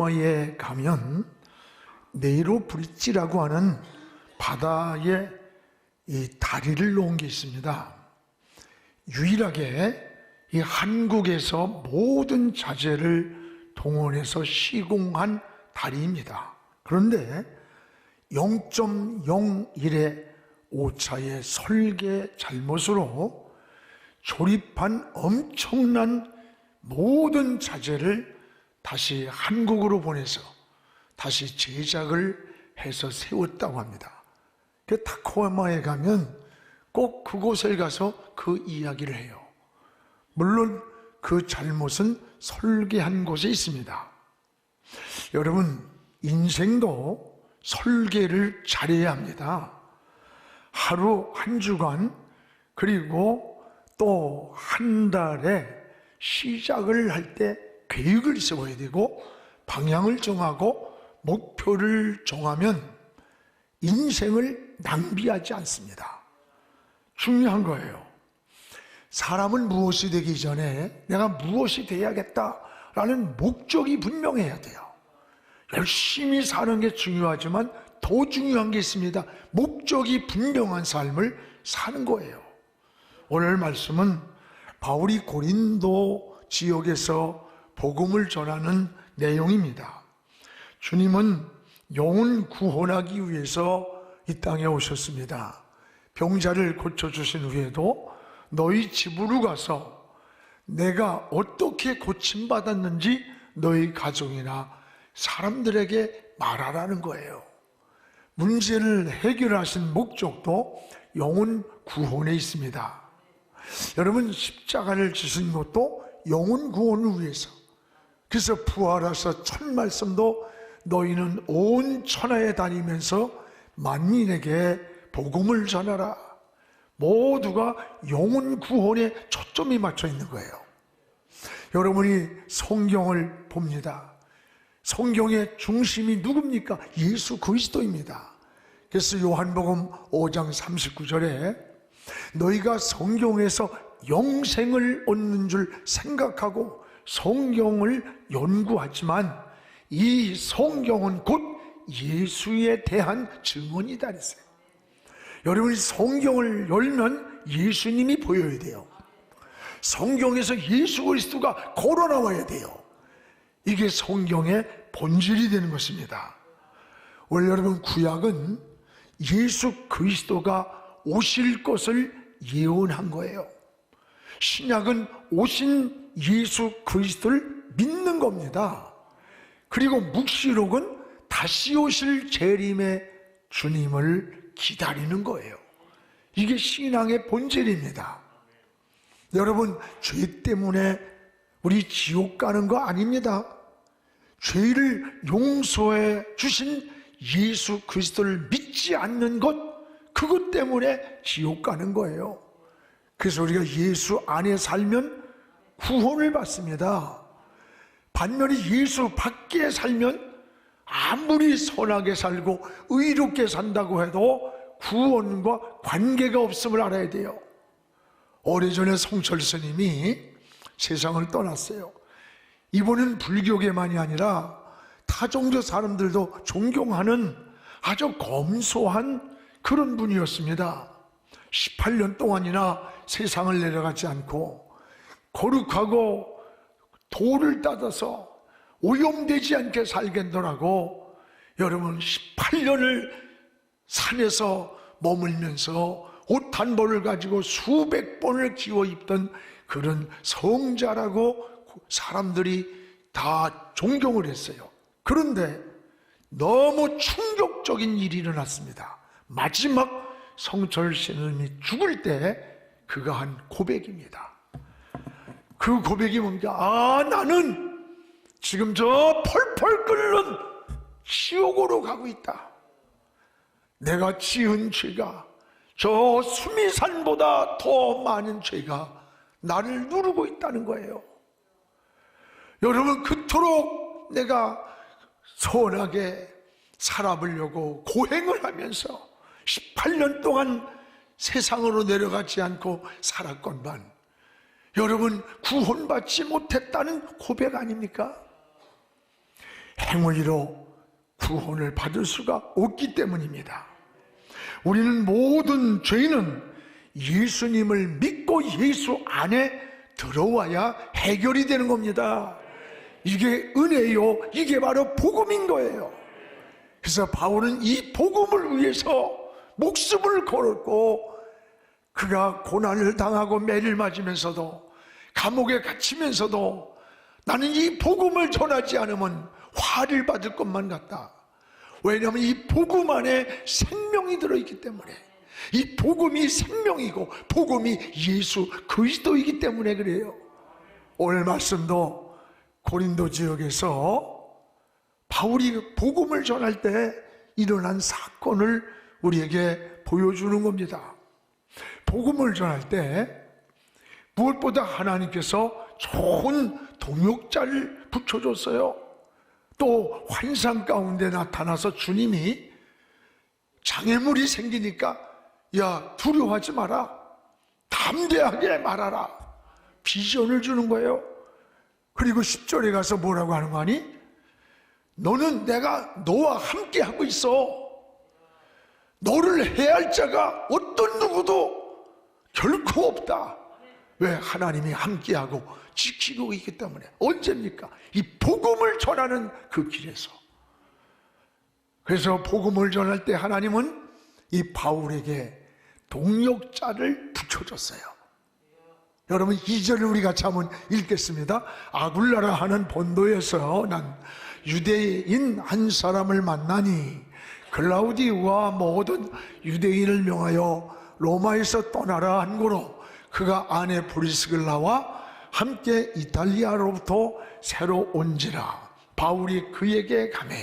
타코야마에 가면 네이로 브릿지라고 하는 바다에 이 다리를 놓은 게 있습니다. 유일하게 이 한국에서 모든 자재를 동원해서 시공한 다리입니다. 그런데 0.01의 오차의 설계 잘못으로 조립한 엄청난 모든 자재를 다시 한국으로 보내서 다시 제작을 해서 세웠다고 합니다. 그 타코야마에 가면 꼭 그곳을 가서 그 이야기를 해요. 물론 그 잘못은 설계한 곳에 있습니다. 여러분, 인생도 설계를 잘해야 합니다. 하루 한 주간 그리고 또 한 달에 시작을 할 때 계획을 세워야 되고 방향을 정하고 목표를 정하면 인생을 낭비하지 않습니다. 중요한 거예요. 사람은 무엇이 되기 전에 내가 무엇이 돼야겠다라는 목적이 분명해야 돼요. 열심히 사는 게 중요하지만 더 중요한 게 있습니다. 목적이 분명한 삶을 사는 거예요. 오늘 말씀은 바울이 고린도 지역에서 복음을 전하는 내용입니다. 주님은 영혼 구원하기 위해서 이 땅에 오셨습니다. 병자를 고쳐주신 후에도 너희 집으로 가서 내가 어떻게 고침받았는지 너희 가족이나 사람들에게 말하라는 거예요. 문제를 해결하신 목적도 영혼 구원에 있습니다. 여러분, 십자가를 지신 것도 영혼 구원을 위해서. 그래서 부활하사 첫 말씀도 너희는 온 천하에 다니면서 만민에게 복음을 전하라. 모두가 영혼 구원에 초점이 맞춰 있는 거예요. 여러분이 성경을 봅니다. 성경의 중심이 누굽니까? 예수 그리스도입니다. 그래서 요한복음 5장 39절에 너희가 성경에서 영생을 얻는 줄 생각하고 성경을 연구하지만 이 성경은 곧 예수에 대한 증언이다 그랬어요. 여러분이 성경을 열면 예수님이 보여야 돼요. 성경에서 예수 그리스도가 걸어 나와야 돼요. 이게 성경의 본질이 되는 것입니다. 원래 여러분, 구약은 예수 그리스도가 오실 것을 예언한 거예요. 신약은 오신 예수 그리스도를 믿는 겁니다. 그리고 묵시록은 다시 오실 재림의 주님을 기다리는 거예요. 이게 신앙의 본질입니다. 여러분, 죄 때문에 우리 지옥 가는 거 아닙니다. 죄를 용서해 주신 예수 그리스도를 믿지 않는 것, 그것 때문에 지옥 가는 거예요. 그래서 우리가 예수 안에 살면 구원을 받습니다. 반면에 예수 밖에 살면 아무리 선하게 살고 의롭게 산다고 해도 구원과 관계가 없음을 알아야 돼요. 오래전에 성철 스님이 세상을 떠났어요. 이분은 불교계만이 아니라 타종교 사람들도 존경하는 아주 검소한 그런 분이었습니다. 18년 동안이나 세상을 내려가지 않고 거룩하고 도를 따라서 오염되지 않게 살겠노라고 여러분 18년을 산에서 머물면서 옷 한 벌을 가지고 수백 번을 기워 입던 그런 성자라고 사람들이 다 존경을 했어요. 그런데 너무 충격적인 일이 일어났습니다. 마지막 성철 스님이 죽을 때 그가 한 고백입니다. 그 고백이 뭔가, 나는 지금 저 펄펄 끓는 지옥으로 가고 있다. 내가 지은 죄가 저 수미산보다 더 많은 죄가 나를 누르고 있다는 거예요. 여러분, 그토록 내가 선하게 살아보려고 고행을 하면서 18년 동안 세상으로 내려가지 않고 살았건만 여러분, 구원받지 못했다는 고백 아닙니까? 행위로 구원을 받을 수가 없기 때문입니다. 우리는 모든 죄인은 예수님을 믿고 예수 안에 들어와야 해결이 되는 겁니다. 이게 은혜요, 이게 바로 복음인 거예요. 그래서 바울은 이 복음을 위해서 목숨을 걸었고, 그가 고난을 당하고 매를 맞으면서도 감옥에 갇히면서도 나는 이 복음을 전하지 않으면 화를 받을 것만 같다. 왜냐하면 이 복음 안에 생명이 들어있기 때문에, 이 복음이 생명이고 복음이 예수 그리스도이기 때문에 그래요. 오늘 말씀도 고린도 지역에서 바울이 복음을 전할 때 일어난 사건을 우리에게 보여주는 겁니다. 복음을 전할 때 무엇보다 하나님께서 좋은 동역자를 붙여줬어요. 또 환상 가운데 나타나서 주님이 장애물이 생기니까 야, 두려워하지 마라, 담대하게 말하라, 비전을 주는 거예요. 그리고 10절에 가서 뭐라고 하는 거 아니? 너는 내가 너와 함께 하고 있어. 너를 해할 자가 어떤 누구도 결코 없다. 왜? 하나님이 함께하고 지키고 있기 때문에. 언제입니까? 이 복음을 전하는 그 길에서. 그래서 복음을 전할 때 하나님은 이 바울에게 동역자를 붙여줬어요. 여러분 2절을 우리 같이 한번 읽겠습니다. 아굴라라 하는 본도에서 난 유대인 한 사람을 만나니 글라우디우와 모든 유대인을 명하여 로마에서 떠나라 한 거로 그가 아내 브리스길라와 함께 이탈리아로부터 새로 온지라. 바울이 그에게 가매.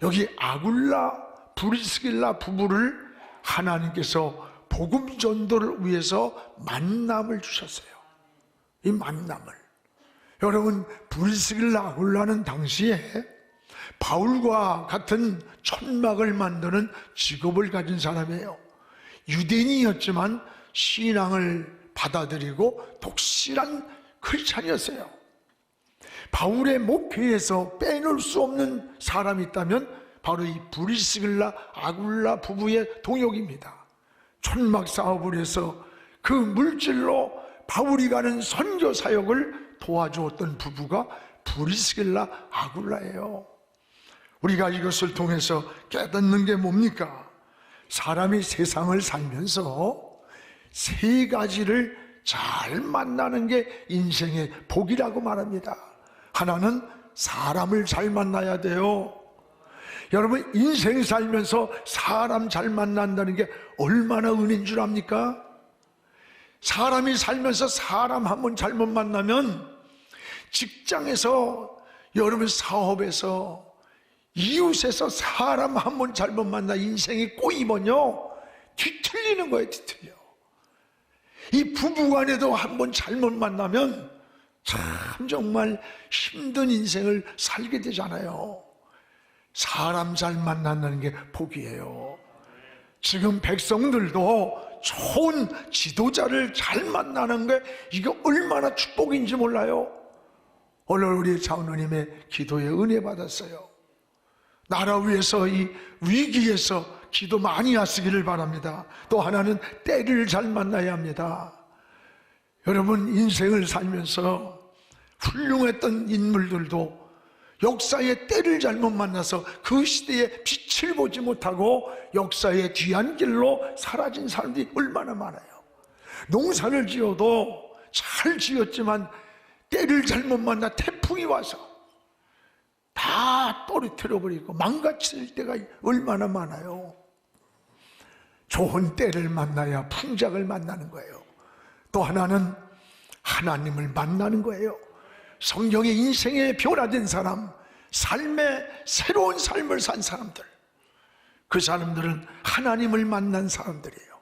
여기 아굴라 브리스길라 부부를 하나님께서 복음 전도를 위해서 만남을 주셨어요. 이 만남을. 여러분 브리스길라 아굴라는 당시에 바울과 같은 천막을 만드는 직업을 가진 사람이에요. 유대인이었지만 신앙을 받아들이고 독실한 크리스찬이었어요. 바울의 목회에서 빼놓을 수 없는 사람이 있다면 바로 이 브리스길라 아굴라 부부의 동역입니다. 천막 사업을 해서 그 물질로 바울이 가는 선교 사역을 도와주었던 부부가 브리스길라 아굴라예요. 우리가 이것을 통해서 깨닫는 게 뭡니까? 사람이 세상을 살면서 세 가지를 잘 만나는 게 인생의 복이라고 말합니다. 하나는 사람을 잘 만나야 돼요. 여러분 인생 살면서 사람 잘 만난다는 게 얼마나 은혜인 줄 압니까? 사람이 살면서 사람 한 번 잘못 만나면 직장에서, 여러분 사업에서, 이웃에서 사람 한 번 잘못 만나 인생이 꼬이면요 뒤틀리는 거예요. 뒤틀려. 이 부부간에도 한 번 잘못 만나면 참 정말 힘든 인생을 살게 되잖아요. 사람 잘 만난다는 게 복이에요. 지금 백성들도 좋은 지도자를 잘 만나는 게 이게 얼마나 축복인지 몰라요. 오늘 우리 장로님의 기도에 은혜 받았어요. 나라 위해서 이 위기에서 기도 많이 하시기를 바랍니다. 또 하나는 때를 잘 만나야 합니다. 여러분 인생을 살면서 훌륭했던 인물들도 역사의 때를 잘못 만나서 그 시대에 빛을 보지 못하고 역사의 뒤안길로 사라진 사람들이 얼마나 많아요. 농사를 지어도 잘 지었지만 때를 잘못 만나 태풍이 와서 다 떨어뜨려버리고 망가질 때가 얼마나 많아요. 좋은 때를 만나야 풍작을 만나는 거예요. 또 하나는 하나님을 만나는 거예요. 성경의 인생에 변화된 사람, 삶의 새로운 삶을 산 사람들, 그 사람들은 하나님을 만난 사람들이에요.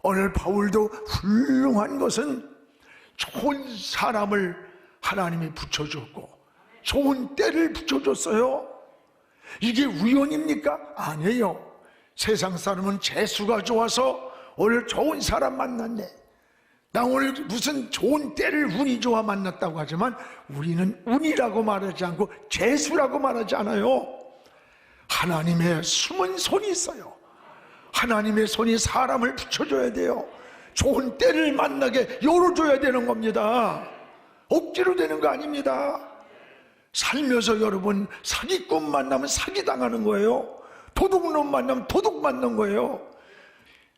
오늘 바울도 훌륭한 것은 좋은 사람을 하나님이 붙여줬고 좋은 때를 붙여줬어요. 이게 우연입니까? 아니에요. 세상 사람은 재수가 좋아서 오늘 좋은 사람 만났네, 나 오늘 무슨 좋은 때를 운이 좋아 만났다고 하지만 우리는 운이라고 말하지 않고 재수라고 말하지 않아요. 하나님의 숨은 손이 있어요. 하나님의 손이 사람을 붙여줘야 돼요. 좋은 때를 만나게 열어줘야 되는 겁니다. 억지로 되는 거 아닙니다. 살면서 여러분 사기꾼 만나면 사기당하는 거예요. 도둑놈 만나면 도둑 맞는 거예요.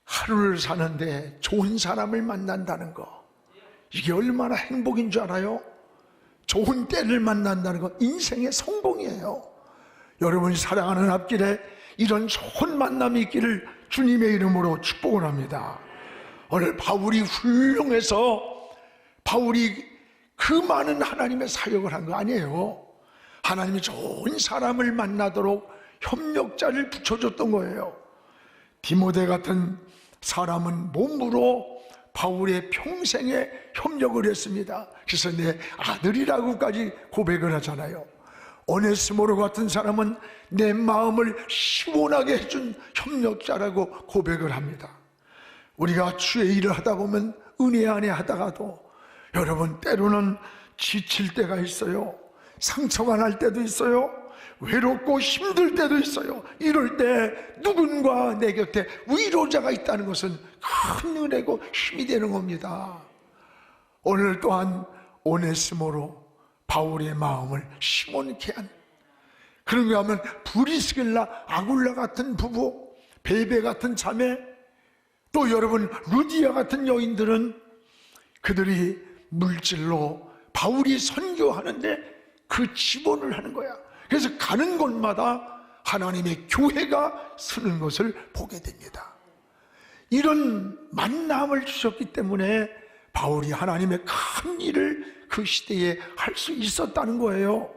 하루를 사는데 좋은 사람을 만난다는 거, 이게 얼마나 행복인 줄 알아요? 좋은 때를 만난다는 거 인생의 성공이에요. 여러분이 살아가는 앞길에 이런 좋은 만남이 있기를 주님의 이름으로 축복을 합니다. 오늘 바울이 훌륭해서 바울이 그 많은 하나님의 사역을 한 거 아니에요. 하나님이 좋은 사람을 만나도록 협력자를 붙여줬던 거예요. 디모데 같은 사람은 몸으로 바울의 평생에 협력을 했습니다. 그래서 내 아들이라고까지 고백을 하잖아요. 오네스모로 같은 사람은 내 마음을 시원하게 해준 협력자라고 고백을 합니다. 우리가 주의 일을 하다 보면 은혜 안에 하다가도 여러분 때로는 지칠 때가 있어요. 상처가 날 때도 있어요. 외롭고 힘들 때도 있어요. 이럴 때 누군가 내 곁에 위로자가 있다는 것은 큰 은혜고 힘이 되는 겁니다. 오늘 또한 오네스모로 바울의 마음을 시원케 한, 그런가 하면 브리스길라 아굴라 같은 부부, 베베 같은 자매, 또 여러분 루디아 같은 여인들은 그들이 물질로 바울이 선교하는데 그 지원을 하는 거야. 그래서 가는 곳마다 하나님의 교회가 서는 것을 보게 됩니다. 이런 만남을 주셨기 때문에 바울이 하나님의 큰 일을 그 시대에 할 수 있었다는 거예요.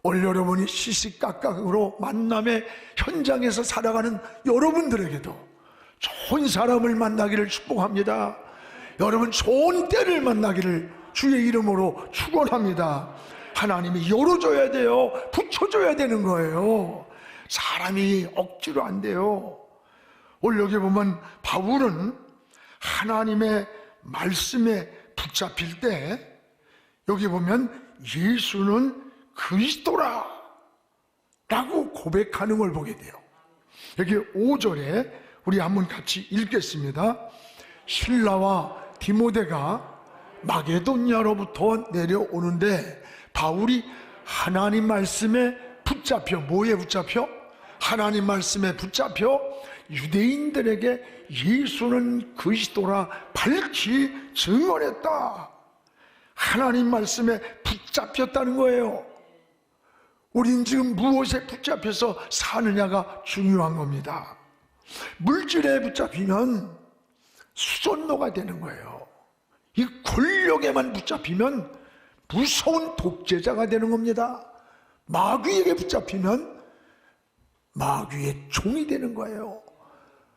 오늘 여러분이 시시각각으로 만남의 현장에서 살아가는 여러분들에게도 좋은 사람을 만나기를 축복합니다. 여러분 좋은 때를 만나기를 주의 이름으로 축원합니다. 하나님이 열어줘야 돼요. 붙여줘야 되는 거예요. 사람이 억지로 안 돼요. 오늘 여기 보면 바울은 하나님의 말씀에 붙잡힐 때 여기 보면 예수는 그리스도라 라고 고백하는 걸 보게 돼요. 여기 5절에 우리 한번 같이 읽겠습니다. 실라와 디모데가 마게도냐로부터 내려오는데 바울이 하나님 말씀에 붙잡혀, 뭐에 붙잡혀? 하나님 말씀에 붙잡혀 유대인들에게 예수는 그리스도라 밝히 증언했다. 하나님 말씀에 붙잡혔다는 거예요. 우린 지금 무엇에 붙잡혀서 사느냐가 중요한 겁니다. 물질에 붙잡히면 수존노가 되는 거예요. 이 권력에만 붙잡히면 무서운 독재자가 되는 겁니다. 마귀에게 붙잡히면 마귀의 종이 되는 거예요.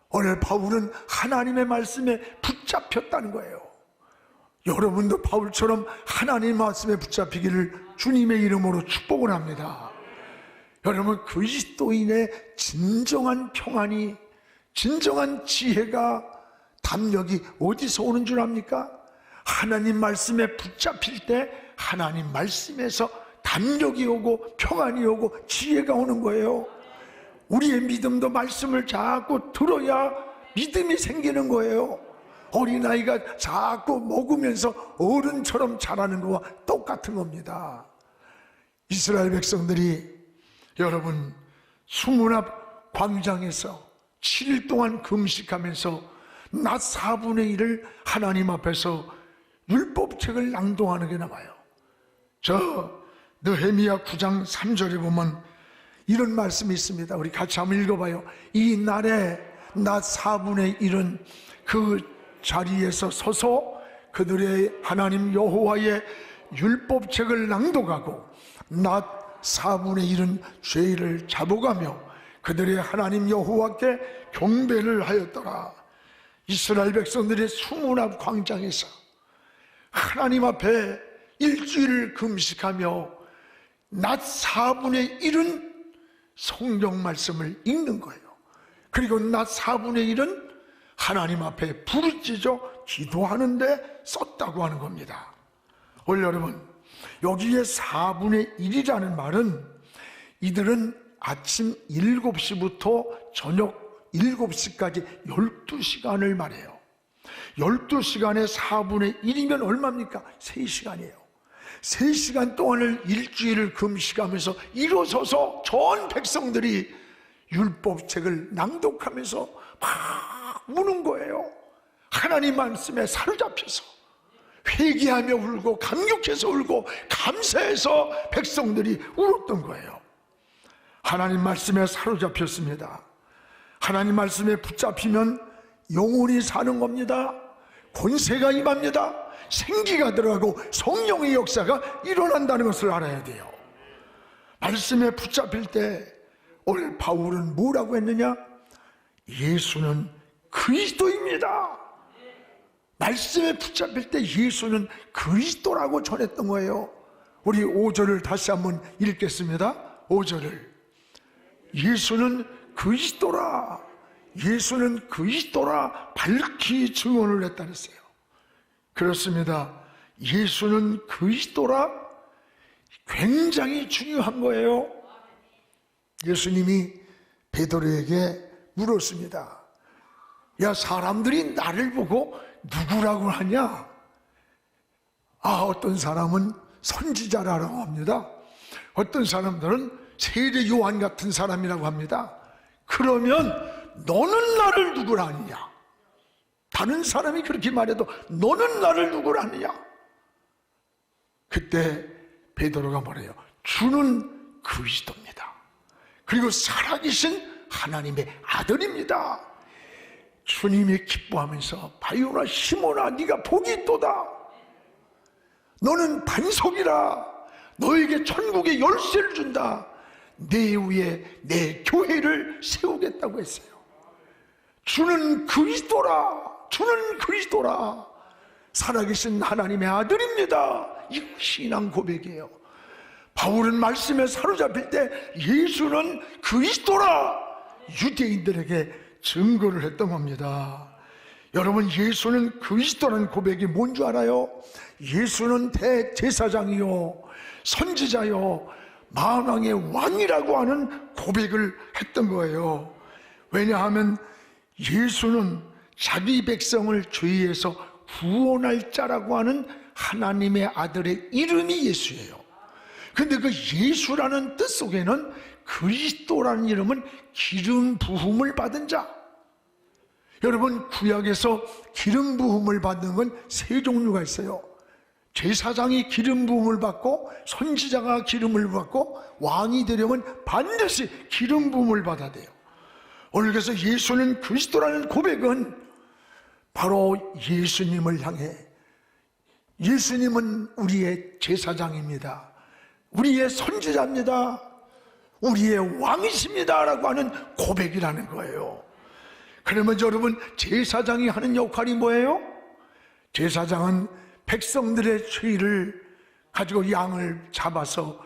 오늘 바울은 하나님의 말씀에 붙잡혔다는 거예요. 여러분도 바울처럼 하나님의 말씀에 붙잡히기를 주님의 이름으로 축복을 합니다. 여러분 그리스도인의 진정한 평안이, 진정한 지혜가, 담력이 어디서 오는 줄 압니까? 하나님 말씀에 붙잡힐 때 하나님 말씀에서 담력이 오고 평안이 오고 지혜가 오는 거예요. 우리의 믿음도 말씀을 자꾸 들어야 믿음이 생기는 거예요. 어린아이가 자꾸 먹으면서 어른처럼 자라는 거와 똑같은 겁니다. 이스라엘 백성들이 여러분 수문 앞 광장에서 7일 동안 금식하면서 낮 4분의 1을 하나님 앞에서 율법책을 낭독하는 게 나와요. 저 느헤미야 9장 3절에 보면 이런 말씀이 있습니다. 우리 같이 한번 읽어봐요. 이 날에 낮 4분의 1은 그 자리에서 서서 그들의 하나님 여호와의 율법책을 낭독하고 낮 4분의 1은 죄를 잡아가며 그들의 하나님 여호와께 경배를 하였더라. 이스라엘 백성들의 수문 앞 광장에서 하나님 앞에 일주일을 금식하며 낮 4분의 1은 성경 말씀을 읽는 거예요. 그리고 낮 4분의 1은 하나님 앞에 부르짖어 기도하는데 썼다고 하는 겁니다. 오늘 여러분, 여기에 4분의 1이라는 말은 이들은 아침 7시부터 저녁 7시까지 12시간을 말해요. 12시간에 4분의 1이면 얼마입니까? 3시간이에요. 3시간 동안을 일주일을 금식하면서 일어서서 전 백성들이 율법책을 낭독하면서 막 우는 거예요. 하나님 말씀에 사로잡혀서 회개하며 울고 감격해서 울고 감사해서 백성들이 울었던 거예요. 하나님 말씀에 사로잡혔습니다. 하나님 말씀에 붙잡히면 영원히 사는 겁니다. 권세가 임합니다. 생기가 들어가고 성령의 역사가 일어난다는 것을 알아야 돼요. 말씀에 붙잡힐 때 오늘 바울은 뭐라고 했느냐? 예수는 그리스도입니다. 말씀에 붙잡힐 때 예수는 그리스도라고 전했던 거예요. 우리 5절을 다시 한번 읽겠습니다. 5절을 예수는 그리스도라, 예수는 그리스도라 밝히 증언을 했다 그랬어요. 그렇습니다. 예수는 그리스도라 굉장히 중요한 거예요. 예수님이 베드로에게 물었습니다. 야, 사람들이 나를 보고 누구라고 하냐? 어떤 사람은 선지자라고 합니다. 어떤 사람들은 세례 요한 같은 사람이라고 합니다. 그러면 너는 나를 누구라 하느냐? 다른 사람이 그렇게 말해도 너는 나를 누구라 하느냐? 그때 베드로가 뭐래요? 주는 그리스도입니다. 그리고 살아계신 하나님의 아들입니다. 주님이 기뻐하면서 바요나 시몬아, 네가 복이 있도다. 너는 반석이라. 너에게 천국의 열쇠를 준다. 내 위에 내 교회를 세우겠다고 했어요. 주는 그리스도라. 주는 그리스도라. 살아계신 하나님의 아들입니다. 이 신앙 고백이에요. 바울은 말씀에 사로잡힐 때 예수는 그리스도라 유대인들에게 증거를 했던 겁니다. 여러분, 예수는 그리스도라는 고백이 뭔 줄 알아요? 예수는 대제사장이요 선지자요 만왕의 왕이라고 하는 고백을 했던 거예요. 왜냐하면 예수는 자기 백성을 죄에서 구원할 자라고 하는 하나님의 아들의 이름이 예수예요. 근데 그 예수라는 뜻 속에는 그리스도라는 이름은 기름 부음을 받은 자. 여러분, 구약에서 기름 부음을 받는 건 세 종류가 있어요. 제사장이 기름 부음을 받고 선지자가 기름을 받고 왕이 되려면 반드시 기름 부음을 받아야 돼요. 오늘 그래서 예수는 그리스도라는 고백은 바로 예수님을 향해, 예수님은 우리의 제사장입니다. 우리의 선지자입니다. 우리의 왕이십니다 라고 하는 고백이라는 거예요. 그러면 여러분, 제사장이 하는 역할이 뭐예요? 제사장은 백성들의 죄를 가지고 양을 잡아서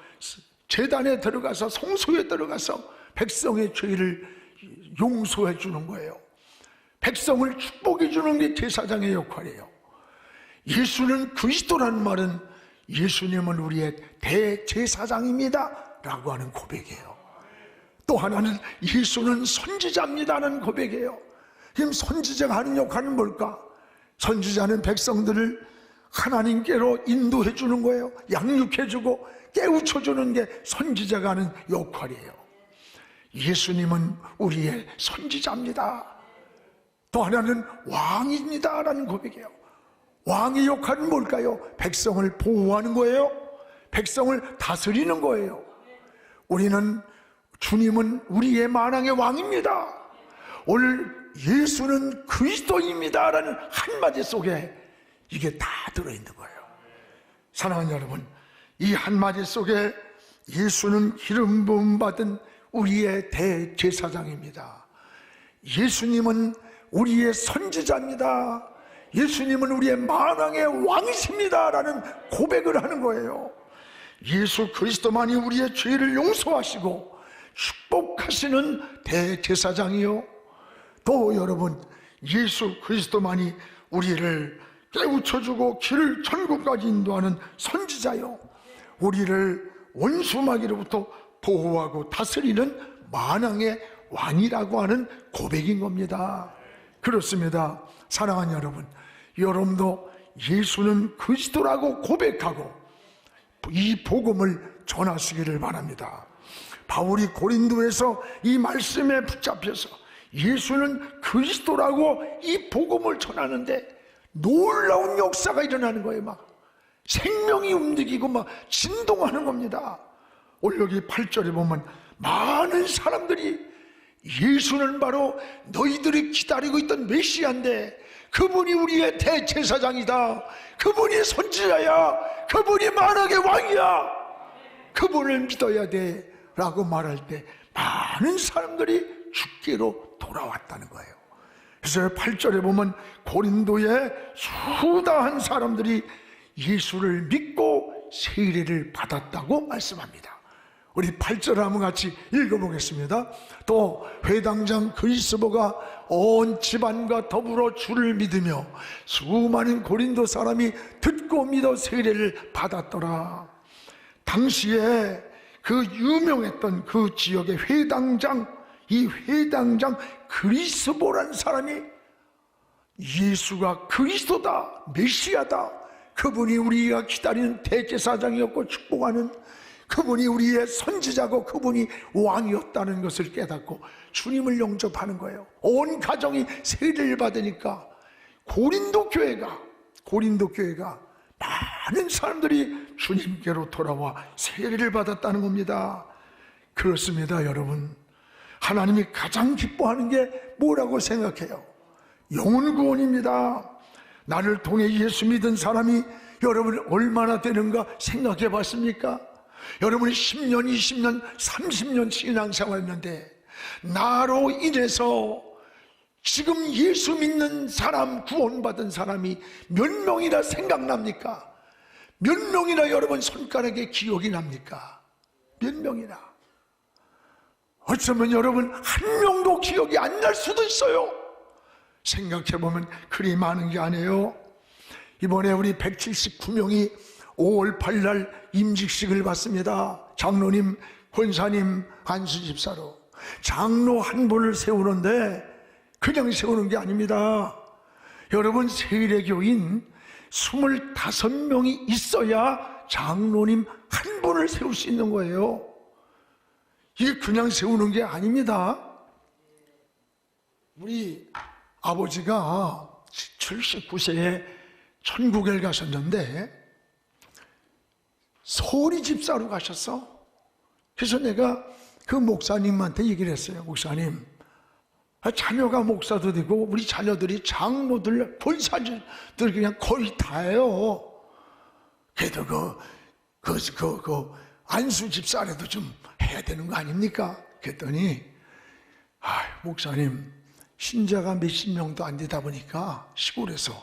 제단에 들어가서 성소에 들어가서 백성의 죄를 용서해 주는 거예요. 백성을 축복해 주는 게 제사장의 역할이에요. 예수는 그리스도라는 말은 예수님은 우리의 대제사장입니다 라고 하는 고백이에요. 또 하나는 예수는 선지자입니다는 고백이에요. 지금 선지자가 하는 역할은 뭘까? 선지자는 백성들을 하나님께로 인도해 주는 거예요. 양육해 주고 깨우쳐 주는 게 선지자가 하는 역할이에요. 예수님은 우리의 선지자입니다. 또 하나는 왕입니다 라는 고백이에요. 왕의 역할은 뭘까요? 백성을 보호하는 거예요. 백성을 다스리는 거예요. 주님은 우리의 만왕의 왕입니다. 오늘 예수는 그리스도입니다 라는 한마디 속에 이게 다 들어있는 거예요. 사랑하는 여러분, 이 한마디 속에 예수는 기름 부음 받은 우리의 대제사장입니다. 예수님은 우리의 선지자입니다. 예수님은 우리의 만왕의 왕이십니다 라는 고백을 하는 거예요. 예수 그리스도만이 우리의 죄를 용서하시고 축복하시는 대제사장이요, 또 여러분, 예수 그리스도만이 우리를 깨우쳐주고 길을 천국까지 인도하는 선지자요, 우리를 원수 마귀로부터 보호하고 다스리는 만왕의 왕이라고 하는 고백인 겁니다. 그렇습니다. 사랑하는 여러분, 여러분도 예수는 그리스도라고 고백하고 이 복음을 전하시기를 바랍니다. 바울이 고린도에서 이 말씀에 붙잡혀서 예수는 그리스도라고 이 복음을 전하는데 놀라운 역사가 일어나는 거예요. 막 생명이 움직이고 막 진동하는 겁니다. 오늘 여기 8절에 보면 많은 사람들이 예수는 바로 너희들이 기다리고 있던 메시아인데, 그분이 우리의 대제사장이다, 그분이 선지자야, 그분이 만왕의 왕이야, 그분을 믿어야 돼 라고 말할 때 많은 사람들이 죽기로 돌아왔다는 거예요. 그래서 8절에 보면 고린도의 수다한 사람들이 예수를 믿고 세례를 받았다고 말씀합니다. 우리 8절 한번 같이 읽어보겠습니다. 또 회당장 그리스도가 온 집안과 더불어 주를 믿으며 수많은 고린도 사람이 듣고 믿어 세례를 받았더라. 당시에 그 유명했던 그 지역의 회당장, 이 회당장 그리스도라는 사람이 예수가 그리스도다, 메시아다, 그분이 우리가 기다리는 대제사장이었고 축복하는 그분이 우리의 선지자고 그분이 왕이었다는 것을 깨닫고 주님을 영접하는 거예요. 온 가정이 세례를 받으니까 고린도 교회가 많은 사람들이 주님께로 돌아와 세례를 받았다는 겁니다. 그렇습니다. 여러분, 하나님이 가장 기뻐하는 게 뭐라고 생각해요? 영혼 구원입니다. 나를 통해 예수 믿은 사람이 여러분 얼마나 되는가 생각해 봤습니까? 여러분이 10년, 20년, 30년 신앙생활했는데 나로 인해서 지금 예수 믿는 사람, 구원받은 사람이 몇 명이나 생각납니까? 몇 명이나 여러분 손가락에 기억이 납니까? 몇 명이나? 어쩌면 여러분 한 명도 기억이 안 날 수도 있어요. 생각해보면 그리 많은 게 아니에요. 이번에 우리 179명이 5월 8일 임직식을 받습니다. 장로님, 권사님, 안수집사로 장로 한 분을 세우는데 그냥 세우는 게 아닙니다. 여러분, 세례교인 25명이 있어야 장로님 한 분을 세울 수 있는 거예요. 이게 그냥 세우는 게 아닙니다. 우리 아버지가 79세에 천국에 가셨는데 서울이 집사로 가셨어. 그래서 내가 그 목사님한테 얘기를 했어요. 목사님, 자녀가 목사도 되고 우리 자녀들이 장로들, 권사들 그냥 거의 다예요. 그래도 그 안수 집사라도 좀 해야 되는 거 아닙니까? 그랬더니 목사님, 신자가 몇십 명도 안 되다 보니까 시골에서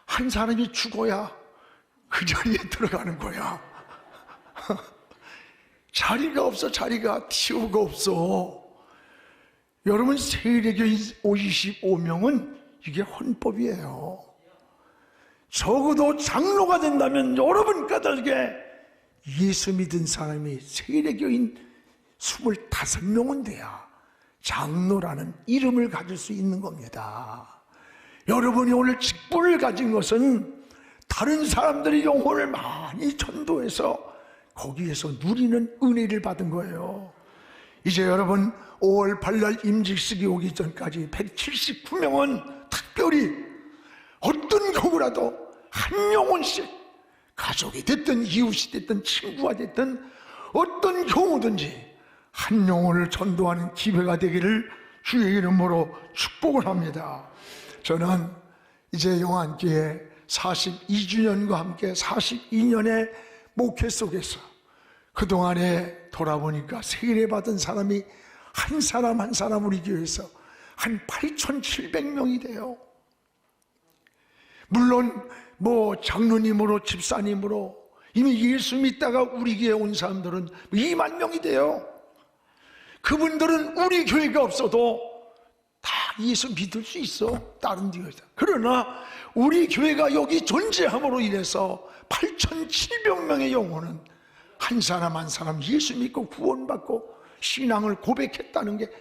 한 사람이 죽어야 그 자리에 들어가는 거야. 자리가 없어. 자리가 튀우가 없어. 여러분, 세례교인 55명은 이게 헌법이에요. 적어도 장로가 된다면 여러분 까닭에 예수 믿은 사람이 세례교인 25명은 돼야 장로라는 이름을 가질 수 있는 겁니다. 여러분이 오늘 직분을 가진 것은 다른 사람들이 영혼을 많이 전도해서 거기에서 누리는 은혜를 받은 거예요. 이제 여러분 5월 8일 임직식이 오기 전까지 179명은 특별히 어떤 경우라도 한 영혼씩, 가족이 됐든 이웃이 됐든 친구가 됐든 어떤 경우든지 한 영혼을 전도하는 기회가 되기를 주의 이름으로 축복을 합니다. 저는 이제 영안교회 42주년과 함께 42년의 목회 속에서 그동안에 돌아보니까 세례받은 사람이 한 사람 한 사람 우리 교회에서 한 8,700명이 돼요. 물론 장로님으로 집사님으로 이미 예수 믿다가 우리 교회에 온 사람들은 2만 명이 돼요. 그분들은 우리 교회가 없어도 다 예수 믿을 수 있어. 다른 데가 있어. 그러나 우리 교회가 여기 존재함으로 인해서 8,700명의 영혼은 한 사람 한 사람 예수 믿고 구원받고 신앙을 고백했다는 게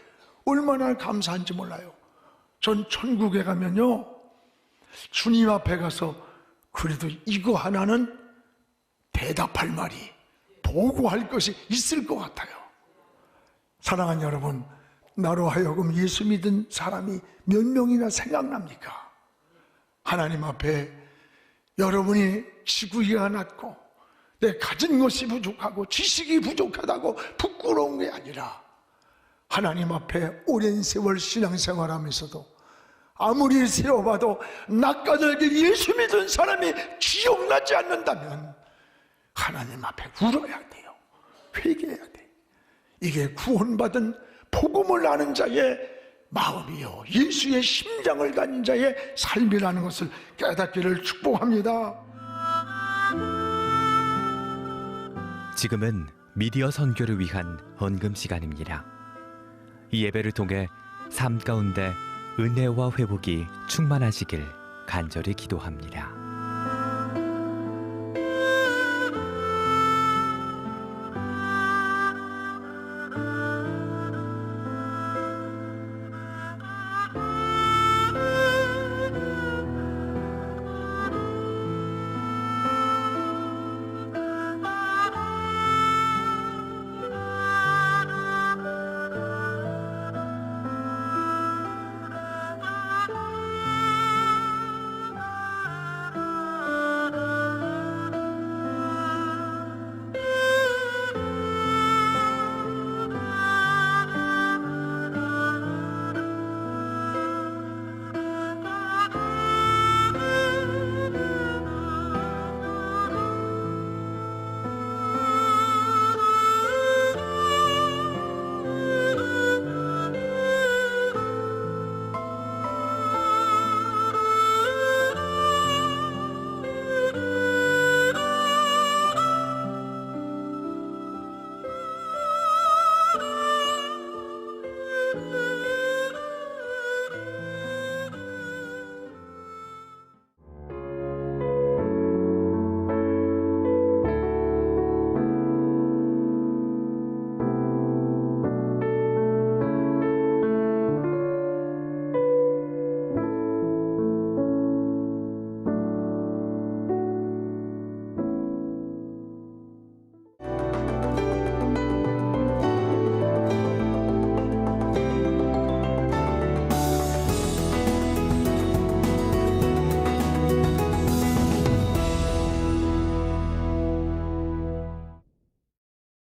얼마나 감사한지 몰라요. 전 천국에 가면요, 주님 앞에 가서 그래도 이거 하나는 대답할 말이, 보고할 것이 있을 것 같아요. 사랑하는 여러분, 나로 하여금 예수 믿은 사람이 몇 명이나 생각납니까? 하나님 앞에 여러분이 지구가 낮고 내 가진 것이 부족하고 지식이 부족하다고 부끄러운 게 아니라 하나님 앞에 오랜 세월 신앙생활하면서도 아무리 세워봐도 낯가늘게 예수 믿은 사람이 기억나지 않는다면 하나님 앞에 울어야 돼요. 회개해야 돼. 이게 구원받은 복음을 아는 자의 마음이요, 예수의 심장을 가진 자의 삶이라는 것을 깨닫기를 축복합니다. 지금은 미디어 선교를 위한 헌금 시간입니다. 이 예배를 통해 삶 가운데 은혜와 회복이 충만하시길 간절히 기도합니다.